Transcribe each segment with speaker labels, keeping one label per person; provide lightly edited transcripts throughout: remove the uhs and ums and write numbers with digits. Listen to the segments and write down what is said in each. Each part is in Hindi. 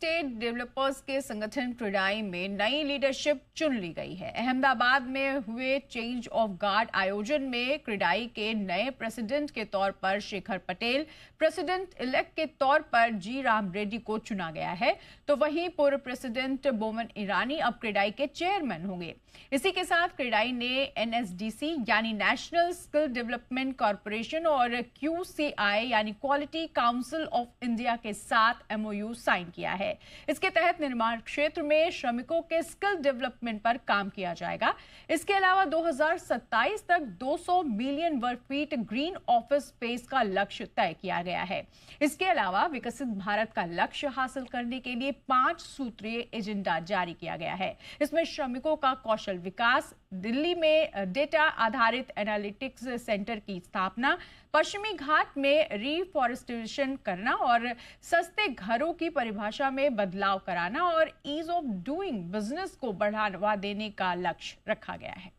Speaker 1: एस्टेट डेवलपर्स के संगठन क्रेडाई में नई लीडरशिप चुन ली गई है। अहमदाबाद में हुए चेंज ऑफ गार्ड आयोजन में क्रेडाई के नए प्रेसिडेंट के तौर पर शेखर पटेल, प्रेसिडेंट इलेक्ट के तौर पर जी राम रेड्डी को चुना गया है, तो वहीं पूर्व प्रेसिडेंट बोमन ईरानी अब क्रेडाई के चेयरमैन होंगे। इसी के साथ क्रेडाई ने एनएसडीसी यानी नेशनल स्किल डेवलपमेंट कॉरपोरेशन और क्यूसीआई यानी क्वालिटी काउंसिल ऑफ इंडिया के साथ एमओयू साइन किया है। इसके तहत निर्माण क्षेत्र में श्रमिकों के स्किल डेवलपमेंट पर काम किया जाएगा। इसके अलावा 2027 तक 200 मिलियन वर्ग फीट ग्रीन ऑफिस स्पेस का लक्ष्य तय किया गया है। इसके अलावा विकसित भारत का लक्ष्य हासिल करने के लिए 5 सूत्रीय एजेंडा जारी किया गया है। इसमें श्रमिकों का कौशल विकास, दिल्ली में डेटा आधारित एनालिटिक्स सेंटर की स्थापना, पश्चिमी घाट में रीफॉरेस्टेशन करना और सस्ते घरों की परिभाषा में बदलाव कराना और ईज ऑफ डूइंग बिजनेस को बढ़ावा देने का लक्ष्य रखा गया है।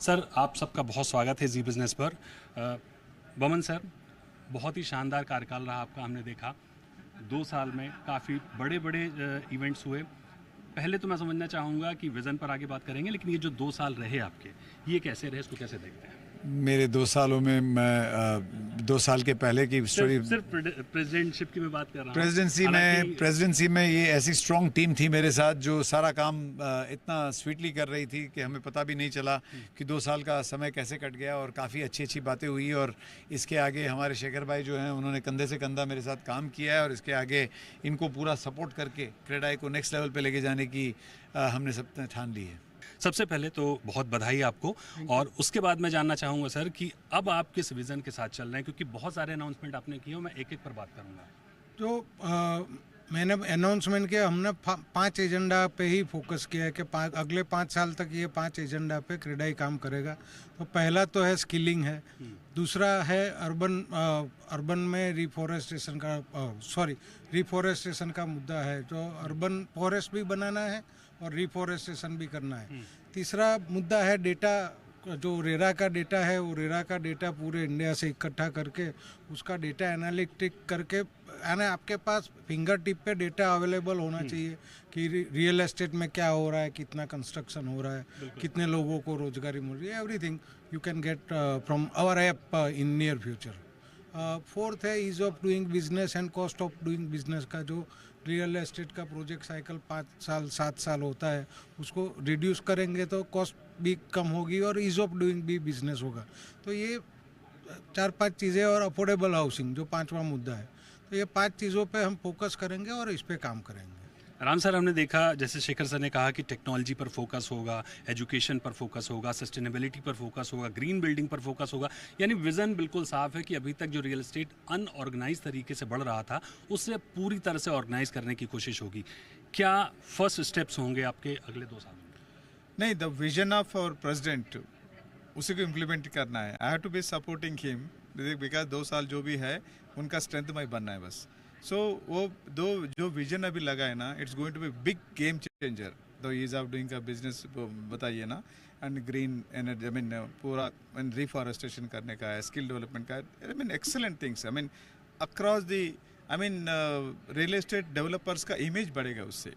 Speaker 2: सर, आप सबका बहुत स्वागत है जी बिजनेस पर। बमन सर, बहुत ही शानदार कार्यकाल रहा आपका। हमने देखा 2 साल में काफ़ी बड़े बड़े इवेंट्स हुए। पहले तो मैं समझना चाहूँगा कि विज़न पर आगे बात करेंगे, लेकिन ये जो 2 साल रहे आपके, ये कैसे रहे, इसको कैसे देखते हैं?
Speaker 3: मेरे 2 सालों में मैं 2 साल के पहले की स्टोरी,
Speaker 2: सिर्फ प्रेसिडेंटशिप की मैं बात कर रहा हूँ।
Speaker 3: प्रेसिडेंसी में ये ऐसी स्ट्रॉन्ग टीम थी मेरे साथ जो सारा काम इतना स्वीटली कर रही थी कि हमें पता भी नहीं चला कि 2 साल का समय कैसे कट गया और काफ़ी अच्छी अच्छी बातें हुई। और इसके आगे हमारे शेखर भाई जो हैं, उन्होंने कंधे से कंधा मेरे साथ काम किया है और इसके आगे इनको पूरा सपोर्ट करके क्रेडाई को नेक्स्ट लेवल पे लेके जाने की हमने सब ठान ली है।
Speaker 2: सबसे पहले तो बहुत बधाई आपको, और उसके बाद मैं जानना चाहूँगा सर कि अब आप किस विज़न के साथ चल रहे हैं, क्योंकि बहुत सारे अनाउंसमेंट आपने किए, मैं एक एक पर बात करूँगा।
Speaker 4: तो मैंने अनाउंसमेंट किया, हमने 5 एजेंडा पे ही फोकस किया है कि अगले 5 साल तक ये 5 एजेंडा पे क्रेडाई काम करेगा। तो पहला तो है स्किलिंग है, दूसरा है अर्बन में रिफॉरेस्टेशन का मुद्दा है, जो अर्बन फॉरेस्ट भी बनाना है और रिफॉरेस्टेशन भी करना है। तीसरा मुद्दा है डेटा, जो रेरा का डेटा है, वो रेरा का डेटा पूरे इंडिया से इकट्ठा करके उसका डेटा एनालिटिक करके, यानी आपके पास फिंगर टिप पे डेटा अवेलेबल होना चाहिए कि रियल एस्टेट में क्या हो रहा है, कितना कंस्ट्रक्शन हो रहा है, कितने लोगों को रोजगारी मिल रही है। Everything you can get from our app in near future. Fourth है ease of doing business and cost of doing business का, जो रियल एस्टेट का प्रोजेक्ट साइकिल 5 साल 7 साल होता है, उसको रिड्यूस करेंगे तो कॉस्ट भी कम होगी और ईज ऑफ डूइंग भी बिजनेस होगा। तो ये 4-5 चीज़ें, और अफोर्डेबल हाउसिंग जो 5वां मुद्दा है। तो ये 5 चीज़ों पे हम फोकस करेंगे और इस पे काम करेंगे।
Speaker 2: राम सर, हमने देखा जैसे शेखर सर ने कहा कि टेक्नोलॉजी पर फोकस होगा, एजुकेशन पर फोकस होगा, सस्टेनेबिलिटी पर फोकस होगा, ग्रीन बिल्डिंग पर फोकस होगा, यानी विज़न बिल्कुल साफ है कि अभी तक जो रियल एस्टेट अनऑर्गेनाइज तरीके से बढ़ रहा था, उससे पूरी तरह से ऑर्गेनाइज करने की कोशिश होगी। क्या फर्स्ट स्टेप्स होंगे आपके अगले 2 साल में?
Speaker 5: नहीं, the vision of our president, उसी को इम्प्लीमेंट करना है। I have to be supporting him because 2 साल जो भी है उनका स्ट्रेंथ में बनना है बस। सो वो जो विजन अभी लगा है ना, it's going to be big game changer. The ease of doing का बिजनेस बताइए ना, and green energy, I mean पूरा रिफॉरेस्टेशन करने का है, स्किल डेवलपमेंट का है, I mean excellent things. I mean across the, I mean real estate developers का इमेज बढ़ेगा उससे।